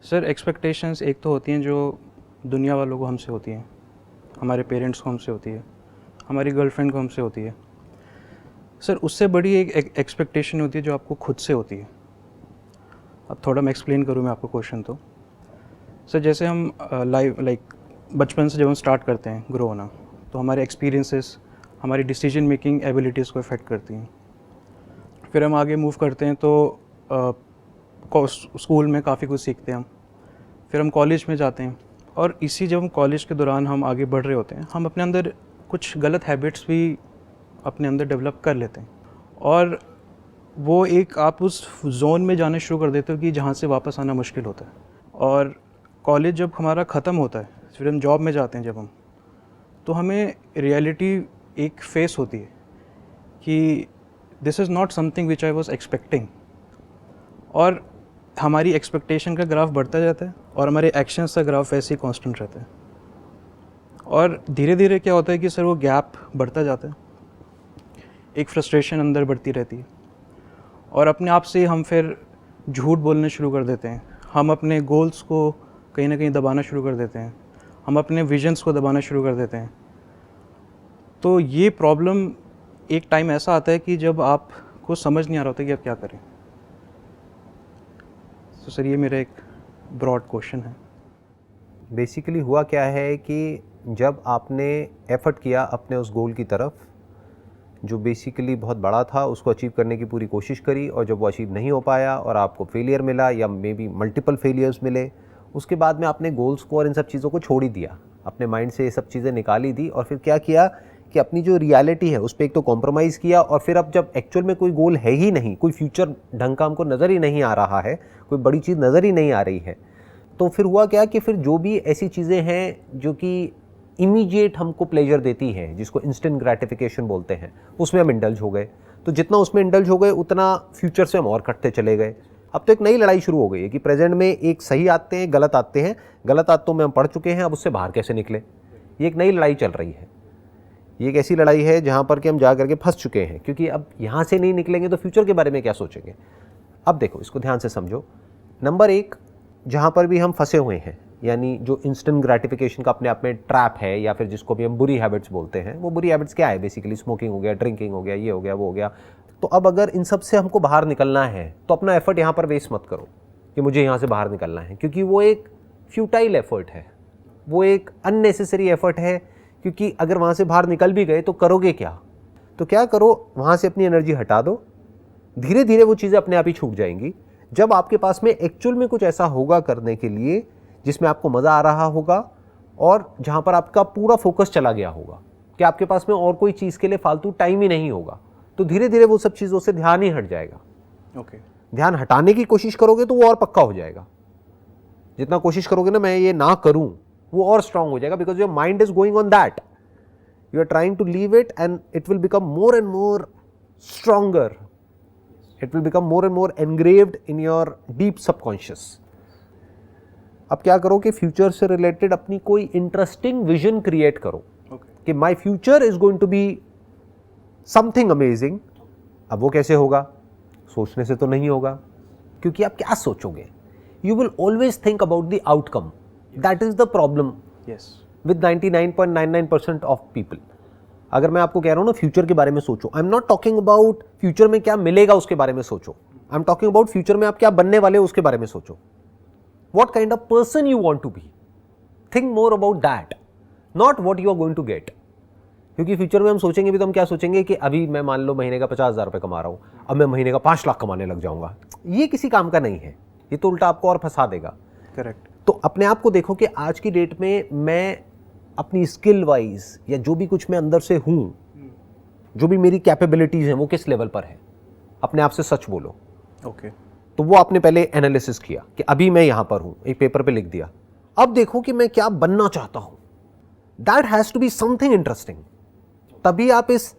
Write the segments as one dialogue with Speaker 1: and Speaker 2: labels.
Speaker 1: Sir expectations एक तो होती हैं जो दुनिया वालों को हमसे होती हैं, हमारे पेरेंट्स को हमसे होती है, हमारी गर्लफ्रेंड को हमसे होती है। सर उससे बड़ी एक एक्सपेक्टेशन होती है जो आपको खुद से होती है। अब थोड़ा मैं एक्सप्लेन करूँ मैं आपको क्वेश्चन तो। सर जैसे हम बचपन से जब हम स्टार्ट करते हैं ग्रो होना, तो हमारे एक्सपीरियंसेस हमारी डिसीजन मेकिंग एबिलिटीज़ को इफ़ेक्ट करती हैं। फिर हम आगे मूव करते हैं तो स्कूल में काफ़ी कुछ सीखते हैं हम। फिर हम कॉलेज में जाते हैं और इसी जब हम कॉलेज के दौरान हम आगे बढ़ रहे होते हैं, हम अपने अंदर कुछ गलत हैबिट्स भी अपने अंदर डेवलप कर लेते हैं और वो एक आप उस जोन में जाना शुरू कर देते हो कि जहाँ से वापस आना मुश्किल होता है। और कॉलेज जब हमारा ख़त्म होता है, फिर हम जॉब में जाते हैं जब हम, तो हमें रियलिटी एक फेस होती है कि this is not something which I was expecting. और हमारी एक्सपेक्टेशन का ग्राफ बढ़ता जाता है और हमारे एक्शंस का ग्राफ वैसे ही कांस्टेंट रहता है। और धीरे धीरे क्या होता है कि सर वो गैप बढ़ता जाता है, एक फ्रस्ट्रेशन अंदर बढ़ती रहती है और अपने आप से हम फिर झूठ बोलने शुरू कर देते हैं। हम अपने गोल्स को कहीं ना कहीं दबाना शुरू कर देते हैं, हम अपने विजन्स को दबाना शुरू कर देते हैं। तो ये प्रॉब्लम एक टाइम ऐसा आता है कि जब आपको समझ नहीं आ रहा होता कि आप क्या करें। तो सर ये मेरा एक ब्रॉड क्वेश्चन है।
Speaker 2: बेसिकली हुआ क्या है कि जब आपने एफर्ट किया अपने उस गोल की तरफ, जो बेसिकली बहुत बड़ा था, उसको अचीव करने की पूरी कोशिश करी और जब वो अचीव नहीं हो पाया और आपको फेलियर मिला या मे बी मल्टीपल फेलियर्स मिले, उसके बाद में आपने गोल्स को और इन सब चीज़ों को छोड़ ही दिया, अपने माइंड से ये सब चीज़ें निकाल ही दी और फिर क्या किया कि अपनी जो रियलिटी है उस पर एक तो कॉम्प्रोमाइज़ किया और फिर अब जब एक्चुअल में कोई गोल है ही नहीं, कोई फ्यूचर ढंग का हमको नज़र ही नहीं आ रहा है, कोई बड़ी चीज़ नज़र ही नहीं आ रही है, तो फिर हुआ क्या कि फिर जो भी ऐसी चीज़ें हैं जो कि इमीडिएट हमको प्लेजर देती हैं, जिसको इंस्टेंट ग्रेटिफिकेशन बोलते हैं, उसमें हम इंडल्ज हो गए। तो जितना उसमें इंडल्ज हो गए उतना फ्यूचर से हम और कटते चले गए। अब तो एक नई लड़ाई शुरू हो गई है कि प्रेजेंट में एक सही आते हैं, गलत आते हैं, गलत आदतों में हम पड़ चुके हैं, अब उससे बाहर कैसे निकले, ये एक नई लड़ाई चल रही है। ये एक ऐसी लड़ाई है जहाँ पर कि हम जा करके फंस चुके हैं, क्योंकि अब यहाँ से नहीं निकलेंगे तो फ्यूचर के बारे में क्या सोचेंगे। अब देखो, इसको ध्यान से समझो। नंबर एक, जहाँ पर भी हम फंसे हुए हैं, यानी जो इंस्टेंट ग्रेटिफिकेशन का अपने आप में ट्रैप है, या फिर जिसको भी हम बुरी हैबिट्स बोलते हैं, वो बुरी हैबिट्स क्या है? बेसिकली स्मोकिंग हो गया, ड्रिंकिंग हो गया, ये हो गया, वो हो गया। तो अब अगर इन सब से हमको बाहर निकलना है तो अपना एफर्ट यहाँ पर वेस्ट मत करो कि मुझे यहाँ से बाहर निकलना है, क्योंकि वो एक फ्यूटाइल एफर्ट है, वो एक अननेसेसरी एफर्ट है। क्योंकि अगर वहाँ से बाहर निकल भी गए तो करोगे क्या? तो क्या करो, वहाँ से अपनी एनर्जी हटा दो, धीरे धीरे वो चीज़ें अपने आप ही छूट जाएंगी। जब आपके पास में एक्चुअल में कुछ ऐसा होगा करने के लिए जिसमें आपको मज़ा आ रहा होगा और जहाँ पर आपका पूरा फोकस चला गया होगा कि आपके पास में और कोई चीज़ के लिए फालतू टाइम ही नहीं होगा, तो धीरे धीरे वो सब चीज़ों से ध्यान ही हट जाएगा। ध्यान हटाने की कोशिश करोगे तो वो और पक्का हो जाएगा। जितना कोशिश करोगे ना मैं ये ना करूं, वो और स्ट्रांग हो जाएगा, because your mind is going on that, you are trying to leave it and it will become more and more stronger, it will become more and more engraved in your deep subconscious. अब क्या करो कि future से related अपनी कोई interesting vision create करो कि my future is going to be something amazing. अब वो कैसे होगा? सोचने से तो नहीं होगा, क्योंकि आप क्या सोचोगे? You will always think about the outcome. That is the problem with 99.99% of people. अगर मैं आपको कह रहा हूं ना फ्यूचर के बारे में सोचो, आई am not talking about future में क्या मिलेगा उसके बारे में सोचो, I am talking about future में आप क्या बनने वाले हो उसके बारे में सोचो। What kind of person you want to be? Think more about that, not what you are going to get. क्योंकि फ्यूचर में हम सोचेंगे भी तो हम क्या सोचेंगे कि अभी मैं मान लो महीने का 50,000 रुपये कमा रहा हूँ, अब मैं महीने का 5 लाख कमाने लग जाऊंगा। ये किसी काम का नहीं है, ये तो उल्टा आपको और फंसा देगा।
Speaker 1: करेक्ट।
Speaker 2: तो अपने आप को देखो कि आज की डेट में मैं अपनी स्किल वाइज या जो भी कुछ मैं अंदर से हूँ, जो भी मेरी कैपेबिलिटीज हैं, वो किस लेवल पर है। अपने आप से सच बोलो।
Speaker 1: ओके।
Speaker 2: तो वो आपने पहले एनालिसिस किया कि अभी मैं यहां पर हूं, एक पेपर पे लिख दिया। अब देखो कि मैं क्या बनना चाहता हूं। That has to be something interesting, तभी आप इस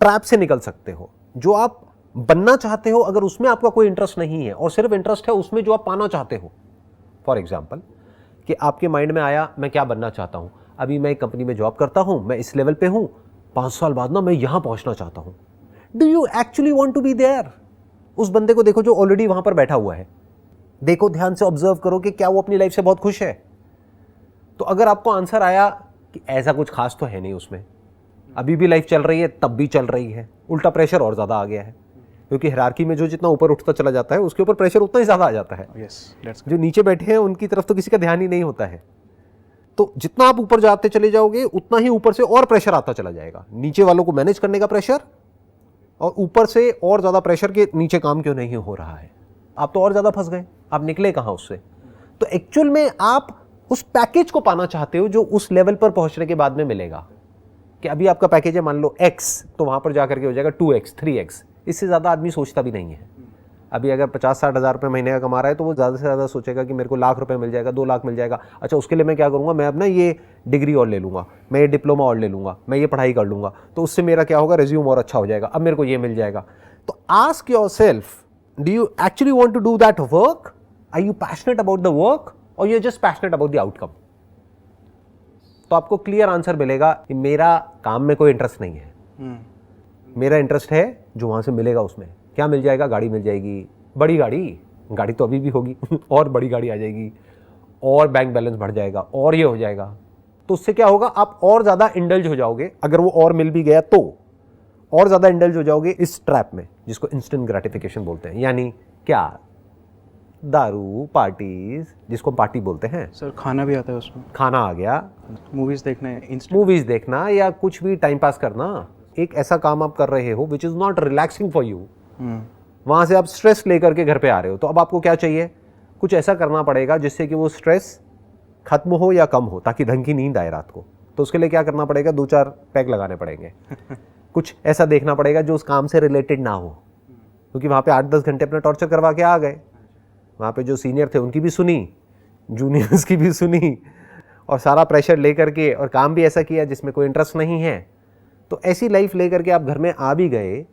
Speaker 2: ट्रैप से निकल सकते हो। जो आप बनना चाहते हो, अगर उसमें आपका कोई इंटरेस्ट नहीं है और सिर्फ इंटरेस्ट है उसमें जो आप पाना चाहते हो, फॉर एग्जाम्पल कि आपके माइंड में आया मैं क्या बनना चाहता हूं, अभी मैं एक कंपनी में जॉब करता हूं, मैं इस लेवल पे हूं, 5 साल बाद ना मैं यहां पहुंचना चाहता हूं। Do you actually want to be there? उस बंदे को देखो जो ऑलरेडी वहां पर बैठा हुआ है, देखो, ध्यान से ऑब्जर्व करो कि क्या वो अपनी लाइफ से बहुत खुश है। तो अगर आपको आंसर आया कि ऐसा कुछ खास तो है नहीं उसमें, अभी भी लाइफ चल रही है, तब भी चल रही है, उल्टा प्रेशर और ज़्यादा आ गया है, क्योंकि हायरार्की में जो जितना ऊपर उठता चला जाता है उसके ऊपर प्रेशर उतना ही ज़्यादा आ जाता है। जो नीचे बैठे हैं उनकी तरफ तो किसी का ध्यान ही नहीं होता है। तो जितना आप ऊपर जाते चले जाओगे उतना ही ऊपर से और प्रेशर आता चला जाएगा, नीचे वालों को मैनेज करने का प्रेशर, और ऊपर से और ज़्यादा प्रेशर के नीचे काम क्यों नहीं हो रहा है। आप तो और ज़्यादा फंस गए, आप निकले कहाँ उससे। तो एक्चुअल में आप उस पैकेज को पाना चाहते हो जो उस लेवल पर पहुंचने के बाद में मिलेगा। कि अभी आपका पैकेज है मान लो x, तो वहां पर जाकर के हो जाएगा 2x 3x, इससे ज़्यादा आदमी सोचता भी नहीं है। अभी अगर 50-60 हज़ार रुपये महीने का कमा रहा है तो वो ज़्यादा से ज़्यादा सोचेगा कि मेरे को लाख रुपए मिल जाएगा, 2 लाख मिल जाएगा, अच्छा उसके लिए मैं क्या करूँगा, मैं अब ना ये डिग्री और ले लूँगा, मैं ये डिप्लोमा और ले लूँगा, मैं ये पढ़ाई कर लूँगा, तो उससे मेरा क्या होगा, रिज्यूम और अच्छा हो जाएगा, अब मेरे को ये मिल जाएगा। तो ask yourself, do you actually want to do that work? Are you passionate about the work और you are just passionate about the outcome? तो आपको क्लियर आंसर मिलेगा कि मेरा काम में कोई इंटरेस्ट नहीं है, मेरा इंटरेस्ट है जो वहां से मिलेगा उसमें। क्या मिल जाएगा? गाड़ी मिल जाएगी, बड़ी गाड़ी तो अभी भी होगी और बड़ी गाड़ी आ जाएगी, और बैंक बैलेंस बढ़ जाएगा, और ये हो जाएगा। तो उससे क्या होगा, आप और ज़्यादा इंडल्ज हो जाओगे। अगर वो और मिल भी गया तो और ज़्यादा इंडल्ज हो जाओगे इस ट्रैप में, जिसको इंस्टेंट ग्रेटिफिकेशन बोलते हैं। यानी क्या? दारू, पार्टीज, जिसको पार्टी बोलते हैं।
Speaker 1: सर खाना भी आता है उसमें,
Speaker 2: खाना आ गया,
Speaker 1: मूवीज़ देखना
Speaker 2: या कुछ भी टाइम पास करना, एक ऐसा काम आप कर रहे हो which is not relaxing for you, वहाँ से आप स्ट्रेस लेकर के घर पे आ रहे हो। तो अब आपको क्या चाहिए? कुछ ऐसा करना पड़ेगा जिससे कि वो स्ट्रेस खत्म हो या कम हो, ताकि ढंग की नींद आए रात को। तो उसके लिए क्या करना पड़ेगा? 2-4 पैक लगाने पड़ेंगे कुछ ऐसा देखना पड़ेगा जो उस काम से रिलेटेड ना हो, क्योंकि वहाँ पे 8-10 घंटे अपना टॉर्चर करवा के आ गए। वहाँ पे जो सीनियर थे उनकी भी सुनी, जूनियर्स की भी सुनी, और सारा प्रेशर लेकर के, और काम भी ऐसा किया जिसमें कोई इंटरेस्ट नहीं है। तो ऐसी लाइफ लेकर के आप घर में आ भी गए,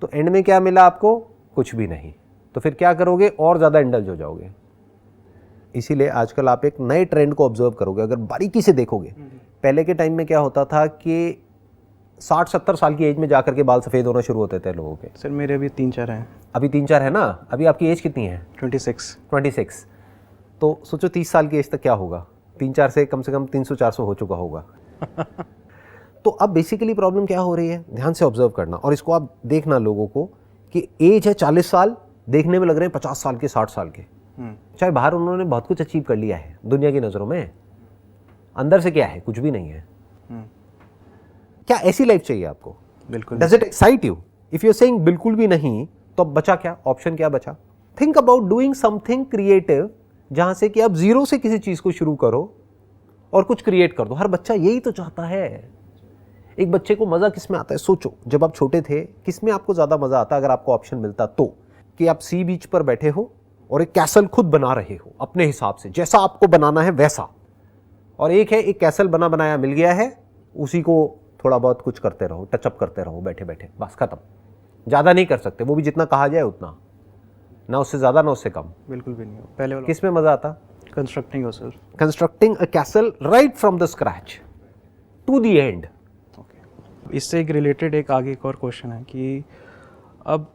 Speaker 2: तो एंड में क्या मिला आपको? कुछ भी नहीं। तो फिर क्या करोगे? और ज़्यादा इंडल्ज हो जाओगे। इसीलिए आजकल आप एक नए ट्रेंड को ऑब्जर्व करोगे, अगर बारीकी से देखोगे। पहले के टाइम में क्या होता था कि 60-70 साल की एज में जाकर के बाल सफ़ेद होना शुरू होते थे लोगों के।
Speaker 1: सर मेरे अभी 3-4 हैं।
Speaker 2: अभी 3-4 है ना? अभी आपकी एज कितनी है?
Speaker 1: 26।
Speaker 2: तो सोचो 30 साल की एज तक क्या होगा? 3-4 से कम 300-400 हो चुका होगा तो अब बेसिकली प्रॉब्लम क्या हो रही है? ध्यान से ऑब्जर्व करना, और इसको आप देखना लोगों को कि एज है 40 साल, देखने में लग रहे हैं 50 साल के, 60 साल के। चाहे बाहर उन्होंने बहुत कुछ अचीव कर लिया है दुनिया की नज़रों में, अंदर से क्या है? कुछ भी नहीं है। क्या ऐसी लाइफ चाहिए आपको?
Speaker 1: बिल्कुल।
Speaker 2: Does it excite you? If you are saying बिल्कुल भी नहीं, तो अब बचा क्या? ऑप्शन क्या बचा? Think about doing something creative, जहां से कि आप जीरो से किसी चीज को शुरू करो और कुछ क्रिएट कर दो। हर बच्चा यही तो चाहता है। एक बच्चे को मजा किस में आता है? सोचो, जब आप छोटे थे किस में आपको ज्यादा मजा आता? अगर आपको ऑप्शन मिलता तो, कि आप सी बीच पर बैठे हो और एक कैसल खुद बना रहे हो अपने हिसाब से, जैसा आपको बनाना है वैसा, और एक है एक कैसल बना बनाया मिल गया है, उसी को थोड़ा बहुत कुछ करते रहो, टचअप करते रहो बैठे बैठे, बस खत्म। ज़्यादा नहीं कर सकते, वो भी जितना कहा जाए उतना, ना उससे ज़्यादा ना उससे कम।
Speaker 1: बिल्कुल भी नहीं हो। पहले वाला
Speaker 2: किस में मज़ा आता?
Speaker 1: Constructing yourself,
Speaker 2: constructing a castle right from the scratch to the end.
Speaker 1: इससे एक रिलेटेड एक और क्वेश्चन है कि अब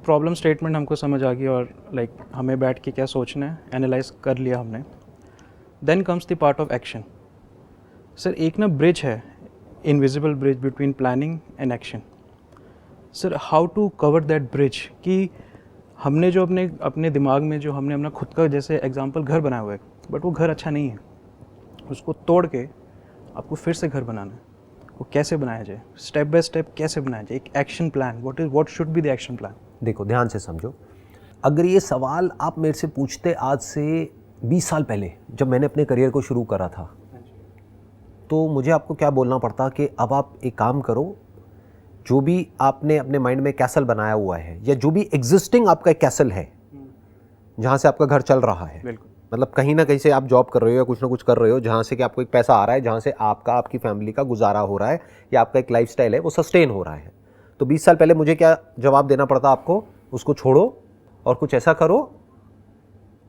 Speaker 1: प्रॉब्लम स्टेटमेंट हमको समझ आ गई, और लाइक हमें बैठ के क्या सोचना है, एनालाइज कर लिया हमने। Then comes the part of action. Sir एक ना ब्रिज है, invisible bridge between planning and action. Sir how to cover that bridge, कि हमने जो अपने दिमाग में जो हमने अपना खुद का जैसे एग्जांपल घर बनाया हुआ है, बट वो घर अच्छा नहीं है, उसको तोड़ के आपको फिर से घर बनाना है। वो कैसे बनाया जाए? स्टेप बाय स्टेप कैसे बनाया जाए? एक action plan, what should be the action plan?
Speaker 2: देखो ध्यान से समझो, अगर ये सवाल आप मेरे से पूछते आज से 20 साल पहले, जब मैंने अपने करियर को शुरू करा था, तो मुझे आपको क्या बोलना पड़ता कि अब आप एक काम करो, जो भी आपने अपने माइंड में कैसल बनाया हुआ है, या जो भी एग्जिस्टिंग आपका एक कैसल है जहाँ से आपका घर चल रहा है,
Speaker 1: बिल्कुल,
Speaker 2: मतलब कहीं ना कहीं से आप जॉब कर रहे हो या कुछ ना कुछ कर रहे हो, जहाँ से कि आपको एक पैसा आ रहा है, जहाँ से आपकी फैमिली का गुजारा हो रहा है, या आपका एक लाइफस्टाइल है वो सस्टेन हो रहा है। तो 20 साल पहले मुझे क्या जवाब देना पड़ता आपको? उसको छोड़ो और कुछ ऐसा करो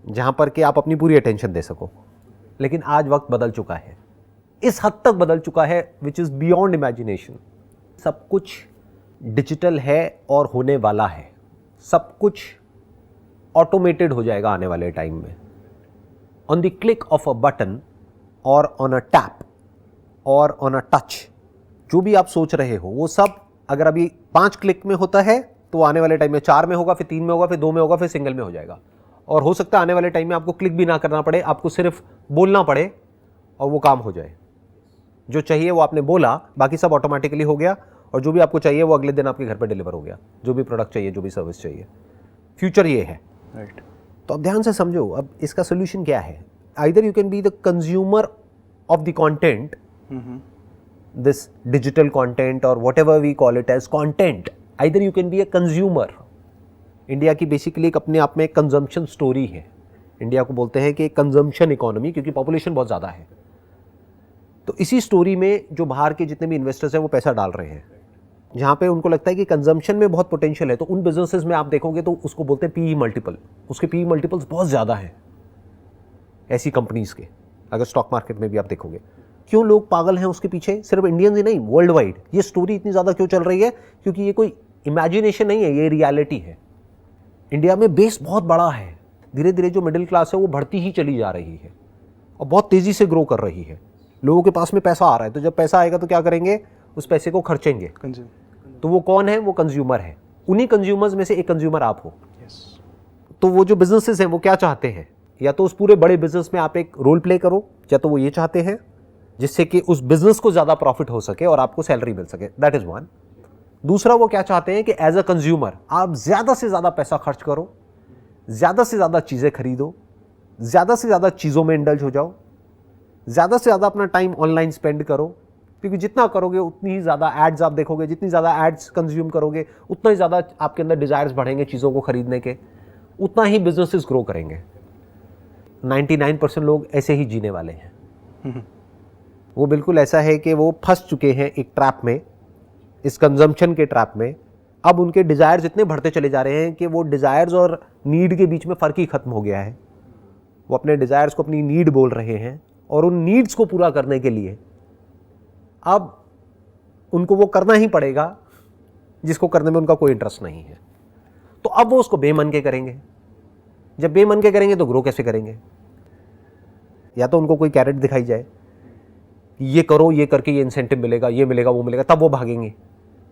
Speaker 2: जहाँ पर कि आप अपनी पूरी अटेंशन दे सको। लेकिन आज वक्त बदल चुका है, इस हद तक बदल चुका है विच इज़ बियॉन्ड इमेजिनेशन। सब कुछ डिजिटल है और होने वाला है, सब कुछ ऑटोमेटेड हो जाएगा आने वाले टाइम में। On the click of a button और ऑन अ टैप और ऑन अ टच, जो भी आप सोच रहे हो वो सब अगर अभी 5 क्लिक में होता है तो आने वाले टाइम में 4 में होगा, फिर 3 में होगा, फिर 2 में होगा, फिर सिंगल में हो जाएगा। और हो सकता है आने वाले टाइम में आपको क्लिक भी ना करना पड़े, आपको सिर्फ बोलना पड़े और वो काम हो जाए। जो चाहिए वो आपने बोला, बाकी सब ऑटोमेटिकली हो गया, और जो भी आपको चाहिए वो अगले दिन आपके घर पर डिलीवर हो गया। जो भी प्रोडक्ट चाहिए, जो भी सर्विस चाहिए, फ्यूचर ये है।
Speaker 1: राइट।
Speaker 2: तो अब ध्यान से समझो, अब इसका सोल्यूशन क्या है। Either you can be the consumer of the content, this digital content और whatever we call it as content, either you can be a consumer. India की बेसिकली एक अपने आप में कंजम्पशन स्टोरी है। इंडिया को बोलते हैं कि कंजम्पशन इकोनॉमी, क्योंकि पॉपुलेशन बहुत ज़्यादा है। तो इसी स्टोरी में जो बाहर के जितने भी इन्वेस्टर्स हैं वो पैसा डाल रहे हैं, जहाँ पे उनको लगता है कि कंजम्पशन में बहुत पोटेंशियल है। तो उन बिजनेसेस में आप देखोगे तो उसको बोलते हैं पीई मल्टीपल, उसके पीई मल्टीपल्स बहुत ज़्यादा हैं ऐसी कंपनीज़ के। अगर स्टॉक मार्केट में भी आप देखोगे, क्यों लोग पागल हैं उसके पीछे, सिर्फ इंडियंस ही नहीं, वर्ल्ड वाइड ये स्टोरी इतनी ज़्यादा क्यों चल रही है? क्योंकि ये कोई इमेजिनेशन नहीं है, ये रियलिटी है। इंडिया में बेस बहुत बड़ा है, धीरे धीरे जो मिडिल क्लास है वो बढ़ती ही चली जा रही है और बहुत तेज़ी से ग्रो कर रही है। लोगों के पास में पैसा आ रहा है, तो जब पैसा आएगा तो क्या करेंगे, उस पैसे को खर्चेंगे। तो वो कौन है? वो कंज्यूमर है। उन्हीं कंज्यूमर्स में से एक कंज्यूमर आप हो। तो वो जो बिजनेसेस हैं वो क्या चाहते हैं, या तो उस पूरे बड़े बिजनेस में आप एक रोल प्ले करो, या तो वो ये चाहते हैं जिससे कि उस बिजनेस को ज़्यादा प्रॉफिट हो सके और आपको सैलरी मिल सके। That is one. दूसरा, वो क्या चाहते हैं कि एज अ कंज्यूमर आप ज़्यादा से ज़्यादा पैसा खर्च करो, ज़्यादा से ज़्यादा चीज़ें खरीदो, ज़्यादा से ज़्यादा चीज़ों में इंडल्ज हो जाओ, ज़्यादा से ज़्यादा अपना टाइम ऑनलाइन स्पेंड करो, क्योंकि जितना करोगे उतनी ही ज़्यादा एड्स आप देखोगे, जितनी ज़्यादा एड्स कंज्यूम करोगे उतना ही ज़्यादा आपके अंदर डिज़ायर्स बढ़ेंगे चीज़ों को खरीदने के, उतना ही बिजनेसेस ग्रो करेंगे। 99% लोग ऐसे ही जीने वाले हैं। वो बिल्कुल ऐसा है कि वो फंस चुके हैं एक ट्रैप में, इस कंजम्पशन के ट्रैप में। अब उनके डिज़ायर्स इतने बढ़ते चले जा रहे हैं कि वो डिज़ायर्स और नीड के बीच में फ़र्क ही खत्म हो गया है। वो अपने डिज़ायर्स को अपनी नीड बोल रहे हैं, और उन नीड्स को पूरा करने के लिए अब उनको वो करना ही पड़ेगा जिसको करने में उनका कोई इंटरेस्ट नहीं है। तो अब वो उसको बेमन के करेंगे। जब बेमन के करेंगे तो ग्रो कैसे करेंगे? या तो उनको कोई कैरेट दिखाई जाए, ये करो, ये करके ये इंसेंटिव मिलेगा, ये मिलेगा, वो मिलेगा, तब वो भागेंगे।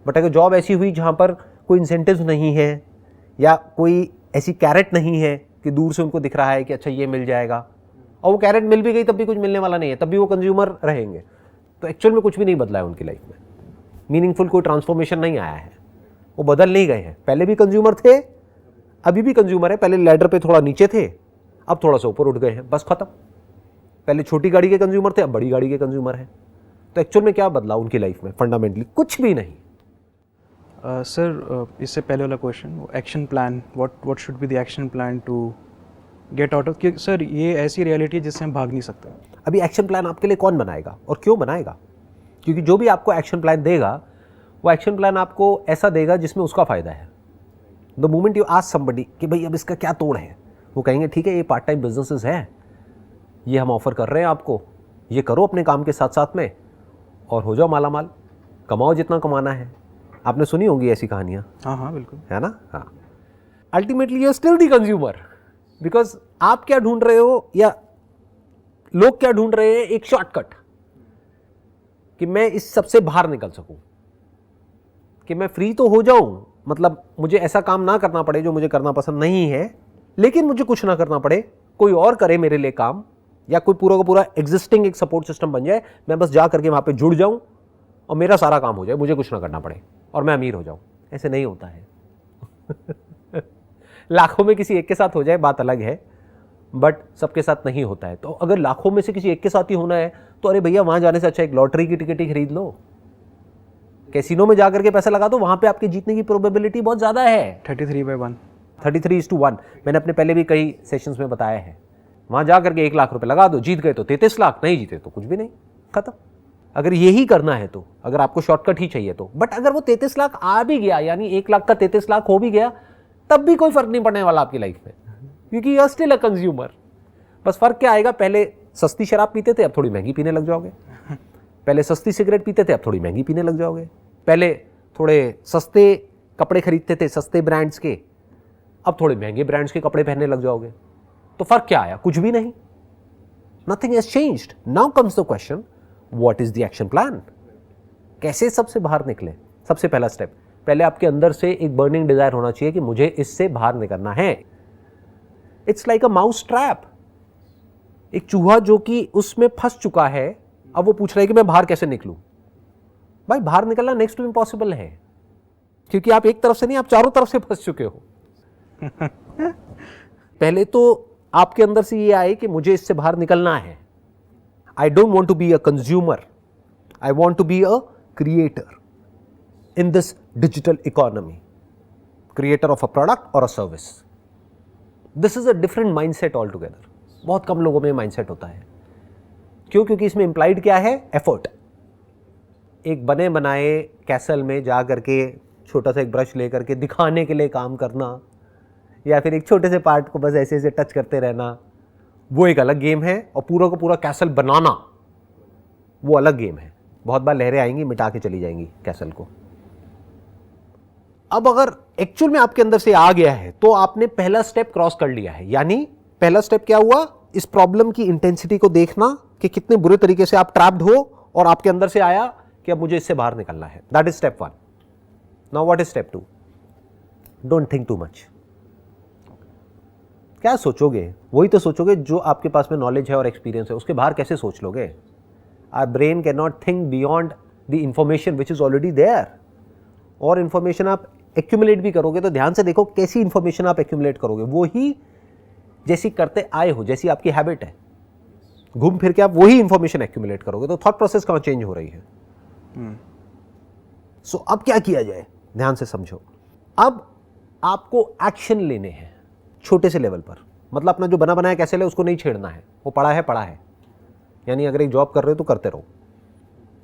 Speaker 2: बट अगर जॉब ऐसी हुई जहाँ पर कोई इंसेंटिव नहीं है या कोई ऐसी कैरेट नहीं है कि दूर से उनको दिख रहा है कि अच्छा ये मिल जाएगा, और वो कैरेट मिल भी गई तब भी कुछ मिलने वाला नहीं है, तब भी वो कंज्यूमर रहेंगे, तो एक्चुअल में कुछ भी नहीं बदला है उनकी लाइफ में। मीनिंगफुल कोई ट्रांसफॉर्मेशन नहीं आया है, वो बदल नहीं गए हैं। पहले भी कंज्यूमर थे, अभी भी कंज्यूमर है। पहले लैडर पे थोड़ा नीचे थे, अब थोड़ा सा ऊपर उठ गए हैं, बस खत्म। पहले छोटी गाड़ी के कंज्यूमर थे, अब बड़ी गाड़ी के कंज्यूमर हैं। तो एक्चुअल में क्या बदला उनकी लाइफ में? फंडामेंटली कुछ भी नहीं।
Speaker 1: सर, इससे पहले वाला question, action plan, what should be the action plan to get out of, कि सर ये ऐसी रियलिटी है जिससे हम भाग नहीं सकते।
Speaker 2: अभी एक्शन प्लान आपके लिए कौन बनाएगा और क्यों बनाएगा? क्योंकि जो भी आपको एक्शन प्लान देगा, वो एक्शन प्लान आपको ऐसा देगा जिसमें उसका फ़ायदा है। The moment you ask somebody कि भाई अब इसका क्या तोड़ है, वो कहेंगे ठीक है ये पार्ट टाइम बिजनेसेस है, ये हम ऑफ़र कर रहे हैं आपको, ये करो अपने काम के साथ साथ में और हो जाओ माला माल, कमाओ जितना कमाना है। आपने सुनी होंगी ऐसी कहानियाँ।
Speaker 1: हाँ, बिल्कुल,
Speaker 2: है ना। हाँ, ultimately you are still the consumer, because आप क्या ढूंढ रहे हो या लोग क्या ढूंढ रहे हैं? एक शॉर्टकट, कि मैं इस सबसे बाहर निकल सकूं, कि मैं फ्री तो हो जाऊं, मतलब मुझे ऐसा काम ना करना पड़े जो मुझे करना पसंद नहीं है, लेकिन मुझे कुछ ना करना पड़े, कोई और करे मेरे लिए काम, या कोई पूरा का पूरा एग्जिस्टिंग एक सपोर्ट सिस्टम बन जाए, मैं बस जा करके वहां पे जुड़ जाऊं और मेरा सारा काम हो जाए, मुझे कुछ ना करना पड़े और मैं अमीर हो जाऊं। ऐसे नहीं होता है। लाखों में किसी एक के साथ हो जाए बात अलग है, बट सबके साथ नहीं होता है। तो अगर लाखों में से किसी एक के साथ ही होना है तो अरे भैया वहां जाने से अच्छा एक लॉटरी की टिकट ही खरीद लो, कैसीनो में जाकर के पैसा लगा दो, वहां पे आपके जीतने की प्रोबेबिलिटी बहुत ज्यादा है।
Speaker 1: 33/1,
Speaker 2: 33:1। मैंने अपने पहले भी कई सेशंस में बताया है। वहां जाकर के 1 लाख रुपए लगा दो, जीत गए तो 33 लाख, नहीं जीते तो कुछ भी नहीं, खत्म। अगर यही करना है तो, अगर आपको शॉर्टकट ही चाहिए तो। बट अगर वो 33 लाख आ भी गया, यानी 1 लाख का 33 लाख हो भी गया, तब भी कोई फर्क नहीं पड़ने वाला आपकी लाइफ में, क्योंकि you are still a consumer. बस फर्क क्या आएगा, पहले सस्ती शराब पीते थे, अब थोड़ी महंगी पीने लग जाओगे। पहले सस्ती सिगरेट पीते थे, अब थोड़ी महंगी पीने लग जाओगे। पहले थोड़े सस्ते कपड़े खरीदते थे, सस्ते ब्रांड्स के, अब थोड़े महंगे ब्रांड्स के कपड़े पहनने लग जाओगे। तो फर्क क्या आया? कुछ भी नहीं। Nothing has changed. Now comes the question, what is the action plan? कैसे सबसे बाहर निकले? सबसे पहला स्टेप, पहले आपके अंदर से एक बर्निंग डिजायर होना चाहिए कि मुझे इससे बाहर निकलना है। It's like a mouse trap. एक चूहा जो कि उसमें फंस चुका है, अब वो पूछ रहा है कि मैं बाहर कैसे निकलूं। भाई बाहर निकलना नेक्स्ट टू इम्पॉसिबल है, क्योंकि आप एक तरफ से नहीं, आप चारों तरफ से फंस चुके हो। पहले तो आपके अंदर से ये आए कि मुझे इससे बाहर निकलना है। I don't want to be a consumer, I want to be a creator in this digital economy, creator of a product और a service. This is a different mindset all together. बहुत कम लोगों में माइंडसेट होता है। क्यों? क्योंकि इसमें इंप्लाइड क्या है? एफर्ट। एक बने बनाए कैसल में जा करके छोटा सा एक ब्रश लेकर के दिखाने के लिए काम करना, या फिर एक छोटे से पार्ट को बस ऐसे ऐसे टच करते रहना, वो एक अलग गेम है। और पूरा का पूरा कैसल बनाना वो अलग गेम है। बहुत बार लहरें आएंगी, मिटा के चली जाएंगी कैसल को। अब अगर एक्चुअल में आपके अंदर से आ गया है तो आपने पहला स्टेप क्रॉस कर लिया है। यानी पहला स्टेप क्या हुआ? इस प्रॉब्लम की इंटेंसिटी को देखना कि कितने बुरे तरीके से आप ट्रैप्ड हो, और आपके अंदर से आया कि अब मुझे इससे बाहर निकलना है। That is step 1। Now what is step 2? Don't think too much. क्या सोचोगे? वही तो सोचोगे जो आपके पास में नॉलेज है और एक्सपीरियंस है। उसके बाहर कैसे सोच लोगे? Our brain can not think beyond the information which is already there. और इंफॉर्मेशन आप एक्यूमुलेट भी करोगे तो ध्यान से देखो कैसी इंफॉर्मेशन आप एक्यूमुलेट करोगे। वो ही जैसी करते आए हो, जैसी आपकी हैबिट है, घूम फिर के आप वही इंफॉर्मेशन एक्यूमुलेट करोगे। तो थॉट प्रोसेस कहाँ चेंज हो रही है? सो अब क्या किया जाए? ध्यान से समझो। अब आपको एक्शन लेने हैं छोटे से लेवल पर। मतलब अपना जो बना बनाया कैसे ले उसको नहीं छेड़ना है। वो पड़ा है पड़ा है। यानी अगर एक जॉब कर रहे हो तो करते रहो।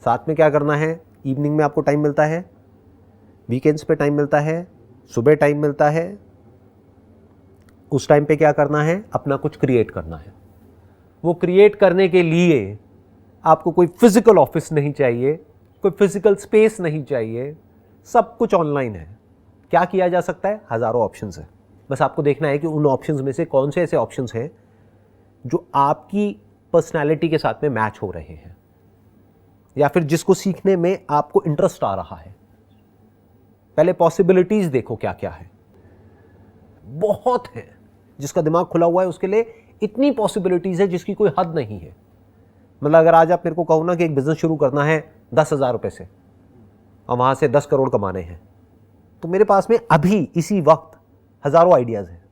Speaker 2: साथ में क्या करना है? इवनिंग में आपको टाइम मिलता है, वीकेंड्स पे टाइम मिलता है, सुबह टाइम मिलता है। उस टाइम पे क्या करना है? अपना कुछ क्रिएट करना है। वो क्रिएट करने के लिए आपको कोई फिजिकल ऑफिस नहीं चाहिए, कोई फिजिकल स्पेस नहीं चाहिए। सब कुछ ऑनलाइन है। क्या किया जा सकता है? हजारों ऑप्शंस है। बस आपको देखना है कि उन ऑप्शंस में से कौन से ऐसे ऑप्शंस हैं जो आपकी पर्सनैलिटी के साथ में मैच हो रहे हैं, या फिर जिसको सीखने में आपको इंटरेस्ट आ रहा है। पहले पॉसिबिलिटीज देखो क्या क्या है। बहुत है। जिसका दिमाग खुला हुआ है उसके लिए इतनी पॉसिबिलिटीज है जिसकी कोई हद नहीं है। मतलब अगर आज आप मेरे को कहो ना कि एक बिजनेस शुरू करना है 10,000 रुपए से और वहां से 10 करोड़ कमाने हैं, तो मेरे पास में अभी इसी वक्त हजारों आइडियाज हैं।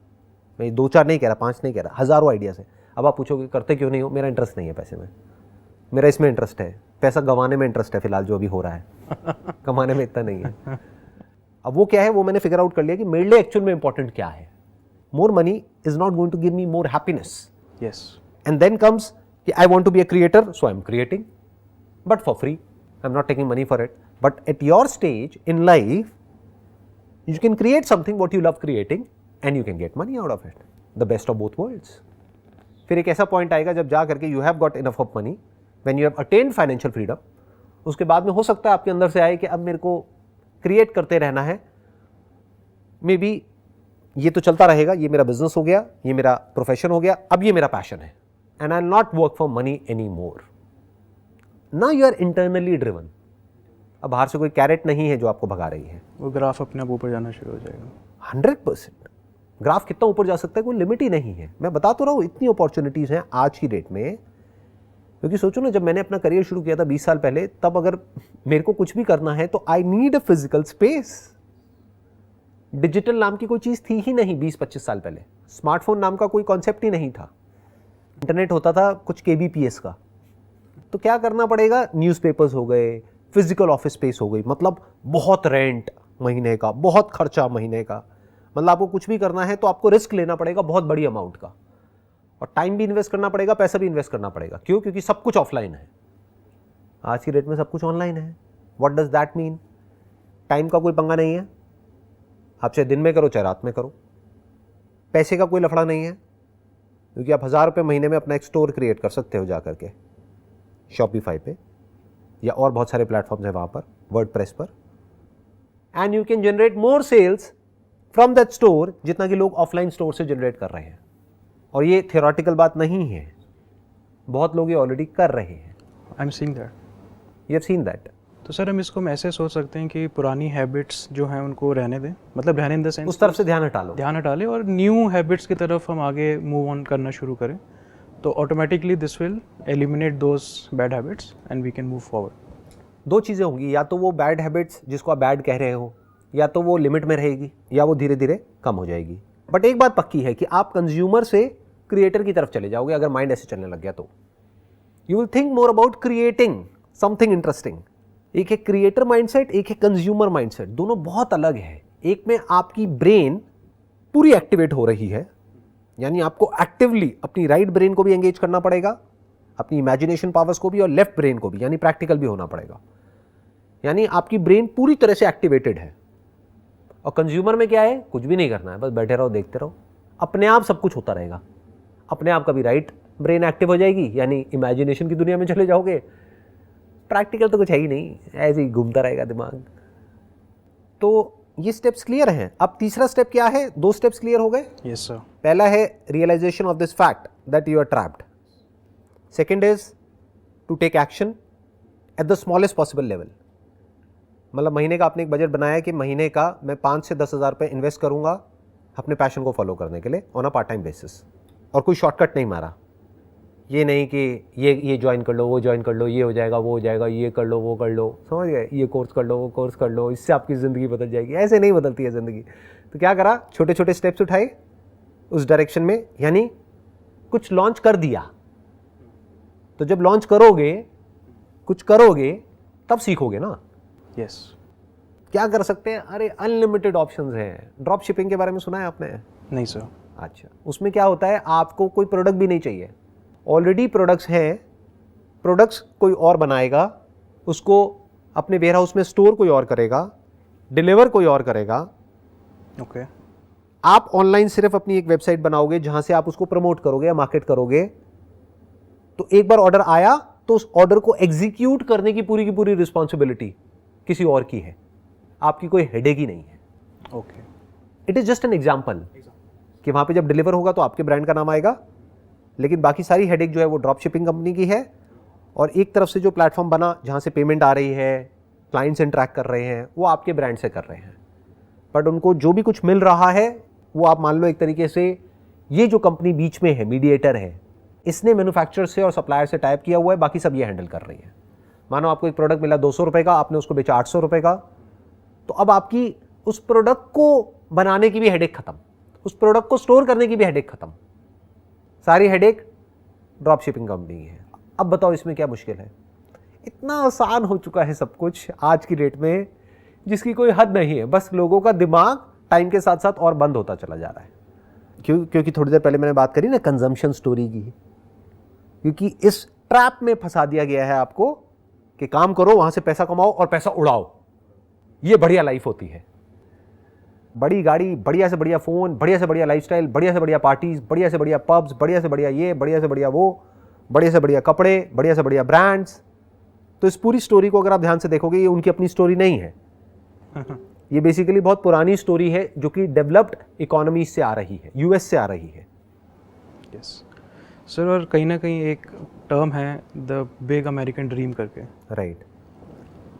Speaker 2: मैं 2-4 नहीं कह रहा, 5 नहीं कह रहा, हजारों आइडियाज हैं। अब आप पूछोगे करते क्यों नहीं हो? मेरा इंटरेस्ट नहीं है पैसे में। मेरा इसमें इंटरेस्ट है, पैसा गंवाने में इंटरेस्ट है फिलहाल जो अभी हो रहा है। कमाने में इतना नहीं है। अब वो क्या है? वो मैंने फिगर आउट कर लिया कि मेरे लिए एक्चुअल में इंपॉर्टेंट क्या है। More money is not going to give me more happiness.
Speaker 1: Yes.
Speaker 2: And then comes कि I want to be a creator, so I am creating but for free. I am not taking money for it, but at your stage in life you can create something what you love creating and you can get money out of it, the best of both worlds. फिर एक ऐसा point आएगा जब जा करके you have got enough of money, when you have attained financial freedom, उसके बाद में हो सकता है आपके अंदर से आए कि अब मेरे को क्रिएट करते रहना है। मे बी ये तो चलता रहेगा, ये मेरा बिजनेस हो गया, ये मेरा प्रोफेशन हो गया, अब ये मेरा पैशन है, and I not work for money any more. Now you are internally driven. अब बाहर से कोई कैरेट नहीं है जो आपको भगा रही है।
Speaker 1: वो ग्राफ अपने आप ऊपर जाना शुरू हो जाएगा।
Speaker 2: 100%। ग्राफ कितना ऊपर जा सकता है कोई लिमिट ही नहीं है। मैं बता तो रहा हूँ, इतनी अपॉर्चुनिटीज़ हैं आज की डेट में। क्योंकि सोचो ना, जब मैंने अपना करियर शुरू किया था 20 साल पहले, तब अगर मेरे को कुछ भी करना है तो I need a physical space. Digital नाम की कोई चीज़ थी ही नहीं 20-25 साल पहले। स्मार्टफोन नाम का कोई कॉन्सेप्ट ही नहीं था। इंटरनेट होता था कुछ kbps का। तो क्या करना पड़ेगा? न्यूज़पेपर्स हो गए, फिजिकल ऑफिस स्पेस हो गई, मतलब बहुत रेंट महीने का, बहुत खर्चा महीने का। मतलब आपको कुछ भी करना है तो आपको रिस्क लेना पड़ेगा बहुत बड़ी अमाउंट का, और टाइम भी इन्वेस्ट करना पड़ेगा, पैसा भी इन्वेस्ट करना पड़ेगा। क्यों? क्योंकि सब कुछ ऑफलाइन है। आज की डेट में सब कुछ ऑनलाइन है। What does that mean? Time का कोई पंगा नहीं है। आप चाहे दिन में करो चाहे रात में करो। पैसे का कोई लफड़ा नहीं है, क्योंकि आप 1000 रुपये महीने में अपना एक स्टोर क्रिएट कर सकते हो जा करके शॉपिफाई पे, या और बहुत सारे प्लेटफॉर्म्स हैं वहाँ पर, वर्डप्रेस पर, and you can generate more sales from that store जितना कि लोग ऑफलाइन स्टोर से जनरेट कर रहे हैं। और ये थियोरेटिकल बात नहीं है, बहुत लोग ये ऑलरेडी कर रहे हैं।
Speaker 1: I am seeing that.
Speaker 2: You have seen that.
Speaker 1: तो सर हम इसको ऐसे सोच सकते हैं कि पुरानी हैबिट्स जो हैं उनको रहने दें, मतलब रहने इन द सेंस
Speaker 2: उस तरफ से ध्यान हटा लो।
Speaker 1: ध्यान हटा लें और न्यू हैबिट्स की तरफ हम आगे मूव ऑन करना शुरू करें, तो automatically this will eliminate those bad habits and we can move forward.
Speaker 2: दो चीज़ें होंगी, या तो वो बैड हैबिट्स जिसको आप बैड कह रहे हो, या तो वो लिमिट में रहेगी, या वो धीरे धीरे कम हो जाएगी। बट एक बात पक्की है कि आप कंज्यूमर से क्रिएटर की तरफ चले जाओगे अगर माइंड ऐसे चलने लग गया तो। You will think more about creating something interesting. एक है क्रिएटर माइंडसेट, एक है कंज्यूमर माइंडसेट, दोनों बहुत अलग है। एक में आपकी ब्रेन पूरी एक्टिवेट हो रही है, यानी आपको एक्टिवली अपनी राइट ब्रेन को भी एंगेज करना पड़ेगा, अपनी इमेजिनेशन पावर्स को भी, और लेफ्ट ब्रेन को भी, यानी प्रैक्टिकल भी होना पड़ेगा। यानी आपकी ब्रेन पूरी तरह से एक्टिवेटेड है। और कंज्यूमर में क्या है, कुछ भी नहीं करना है, बस बैठे रहो, देखते रहो, अपने आप सब कुछ होता रहेगा। अपने आप कभी राइट ब्रेन एक्टिव हो जाएगी, यानी इमेजिनेशन की दुनिया में चले जाओगे, प्रैक्टिकल तो कुछ है ही नहीं, ऐसे ही घूमता रहेगा दिमाग। तो ये स्टेप्स क्लियर हैं। अब तीसरा स्टेप क्या है? दो स्टेप्स क्लियर हो गए।
Speaker 1: Yes sir.
Speaker 2: पहला है realisation of this fact that you are trapped. Second is to take action at the smallest possible level. मतलब महीने का आपने एक बजट बनाया कि महीने का मैं 5 से 10 हज़ार रुपये इन्वेस्ट करूंगा अपने पैशन को फॉलो करने के लिए on a part time basis, और कोई शॉर्टकट नहीं मारा। ये नहीं कि ये ज्वाइन कर लो, वो ज्वाइन कर लो, ये हो जाएगा, वो हो जाएगा, ये कर लो, वो कर लो, समझ गए, ये कोर्स कर लो, वो कोर्स कर लो, इससे आपकी ज़िंदगी बदल जाएगी। ऐसे नहीं बदलती है ज़िंदगी। तो क्या करा, छोटे छोटे स्टेप्स उठाए उस डायरेक्शन में, यानी कुछ लॉन्च कर दिया। तो जब लॉन्च करोगे, कुछ करोगे, तब सीखोगे ना।
Speaker 1: यस।
Speaker 2: क्या कर सकते हैं? अरे अनलिमिटेड ऑप्शंस हैं। ड्रॉप शिपिंग के बारे में सुना है आपने?
Speaker 1: नहीं सर।
Speaker 2: अच्छा, उसमें क्या होता है, आपको कोई प्रोडक्ट भी नहीं चाहिए, ऑलरेडी प्रोडक्ट्स हैं, प्रोडक्ट्स कोई और बनाएगा, उसको अपने वेयर हाउस में स्टोर कोई और करेगा, डिलीवर कोई और करेगा।
Speaker 1: ओके।
Speaker 2: आप ऑनलाइन सिर्फ अपनी एक वेबसाइट बनाओगे जहां से आप उसको प्रमोट करोगे या मार्केट करोगे। तो एक बार ऑर्डर आया तो उस ऑर्डर को एग्जीक्यूट करने की पूरी रिस्पॉन्सिबिलिटी किसी और की है, आपकी कोई हेडेक ही नहीं है।
Speaker 1: Okay.
Speaker 2: It is just an example कि वहां पे जब डिलीवर होगा तो आपके ब्रांड का नाम आएगा, लेकिन बाकी सारी हेडेक जो है वो ड्रॉप शिपिंग कंपनी की है। और एक तरफ से जो प्लेटफॉर्म बना जहाँ से पेमेंट आ रही है, क्लाइंट्स इंटरैक्ट कर रहे हैं, वो आपके ब्रांड से कर रहे हैं। बट उनको जो भी कुछ मिल रहा है वो आप मान लो एक तरीके से ये जो कंपनी बीच में है, मीडिएटर है, इसने मैन्युफैक्चरर से और सप्लायर से टाइप किया हुआ है, बाकी सब ये हैंडल कर रही है। मानो आपको एक प्रोडक्ट मिला 200 रुपये का, आपने उसको बेचा 800 रुपये का, तो अब आपकी उस प्रोडक्ट को बनाने की भी हेडेक खत्म, उस प्रोडक्ट को स्टोर करने की भी हेडेक खत्म, सारी हेडेक ड्रॉप शिपिंग कंपनी की है। अब बताओ इसमें क्या मुश्किल है? इतना आसान हो चुका है सब कुछ आज की डेट में, जिसकी कोई हद नहीं है। बस लोगों का दिमाग टाइम के साथ साथ और बंद होता चला जा रहा है। क्योंकि थोड़ी देर पहले मैंने बात करी ना कंजम्पशन स्टोरी की, क्योंकि इस ट्रैप में फंसा दिया गया है आपको कि काम करो, वहां से पैसा कमाओ और पैसा उड़ाओ, ये बढ़िया लाइफ होती है। बड़ी गाड़ी, बढ़िया से बढ़िया फ़ोन, बढ़िया से बढ़िया लाइफस्टाइल, बढ़िया से बढ़िया पार्टीज, बढ़िया से बढ़िया पब्स, बढ़िया से बढ़िया ये, बढ़िया से बढ़िया वो, बढ़िया से बढ़िया कपड़े, बढ़िया से बढ़िया ब्रांड्स। तो इस पूरी स्टोरी को अगर आप ध्यान से देखोगे, ये उनकी अपनी स्टोरी नहीं है। ये बेसिकली बहुत पुरानी स्टोरी है जो कि डेवलप्ड इकोनॉमी से आ रही है, यूएस से आ रही है।
Speaker 1: Yes sir. और कहीं ना कहीं एक टर्म है द बिग अमेरिकन ड्रीम करके,
Speaker 2: राइट।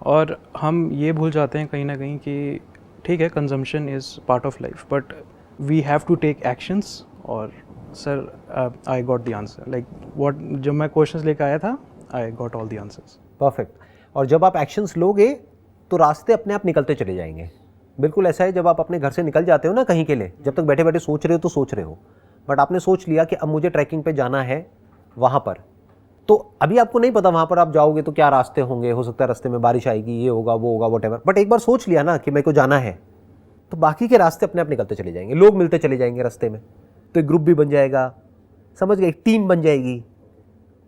Speaker 1: और हम ये भूल जाते हैं कहीं ना कहीं कि ठीक है, consumption is part of life, but we have to take actions. और sir I got the answer, like what, जब मैं क्वेश्चंस लेकर आया था, I got all the answers.
Speaker 2: Perfect. और जब आप एक्शंस लोगे तो रास्ते अपने आप निकलते चले जाएंगे। बिल्कुल ऐसा है, जब आप अपने घर से निकल जाते हो ना कहीं के लिए, जब तक बैठे बैठे सोच रहे हो तो सोच रहे हो, बट आपने सोच लिया कि अब मुझे ट्रैकिंग पे जाना है वहाँ पर, तो अभी आपको नहीं पता वहाँ पर आप जाओगे तो क्या रास्ते होंगे, हो सकता है रास्ते में बारिश आएगी, ये होगा, वो होगा, व्हाटएवर। बट एक बार सोच लिया ना कि मेरे को जाना है, तो बाकी के रास्ते अपने आप निकलते चले जाएंगे, लोग मिलते चले जाएंगे रास्ते में, तो एक ग्रुप भी बन जाएगा, समझ गए, एक टीम बन जाएगी।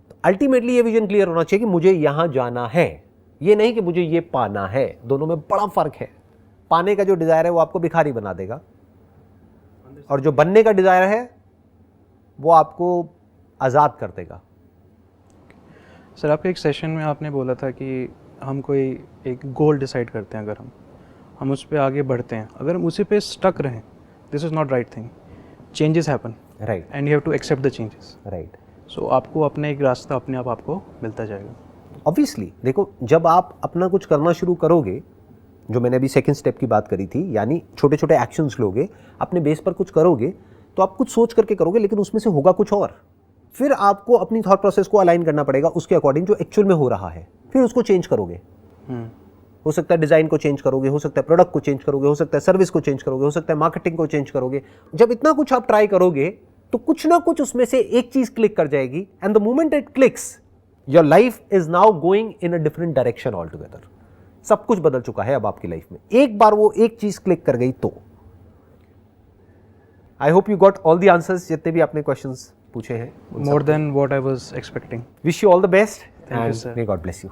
Speaker 2: तो अल्टीमेटली ये विजन क्लियर होना चाहिए कि मुझे यहाँ जाना है, ये नहीं कि मुझे ये पाना है। दोनों में बड़ा फर्क है। पाने का जो डिज़ायर है वो आपको भिखारी बना देगा, और जो बनने का डिज़ायर है वो आपको आज़ाद कर देगा।
Speaker 1: सर आपके एक सेशन में आपने बोला था कि हम कोई एक गोल डिसाइड करते हैं, अगर हम उस पर आगे बढ़ते हैं. अगर हम उसी पे स्टक रहें, this is not right thing. Changes happen
Speaker 2: right
Speaker 1: and you have to accept the changes.
Speaker 2: Right.
Speaker 1: So आपको अपना एक रास्ता अपने आप आपको मिलता जाएगा.
Speaker 2: ऑब्वियसली देखो, जब आप अपना कुछ करना शुरू करोगे, जो मैंने अभी सेकंड स्टेप की बात करी थी, यानी छोटे छोटे एक्शंस लोगे, अपने बेस पर कुछ करोगे, तो आप कुछ सोच करके करोगे, लेकिन उसमें से होगा कुछ और. फिर आपको अपनी थॉट प्रोसेस को अलाइन करना पड़ेगा उसके अकॉर्डिंग जो एक्चुअल में हो रहा है. फिर उसको चेंज करोगे. हो सकता है डिज़ाइन को चेंज करोगे, हो सकता है प्रोडक्ट को चेंज करोगे, हो सकता है सर्विस को चेंज करोगे, हो सकता है मार्केटिंग को चेंज करोगे. जब इतना कुछ आप ट्राई करोगे तो कुछ ना कुछ उसमें से एक चीज क्लिक कर जाएगी, and the moment it clicks, your life is now going in a different direction all together. सब कुछ बदल चुका है अब आपकी लाइफ में. एक बार वो एक चीज क्लिक कर गई तो. I hope you got all the answers जितने भी आपने क्वेश्चंस पूछे हैं.
Speaker 1: More than what I was expecting.
Speaker 2: Wish you all the best
Speaker 1: Thank you,
Speaker 2: and
Speaker 1: sir.
Speaker 2: May God bless you.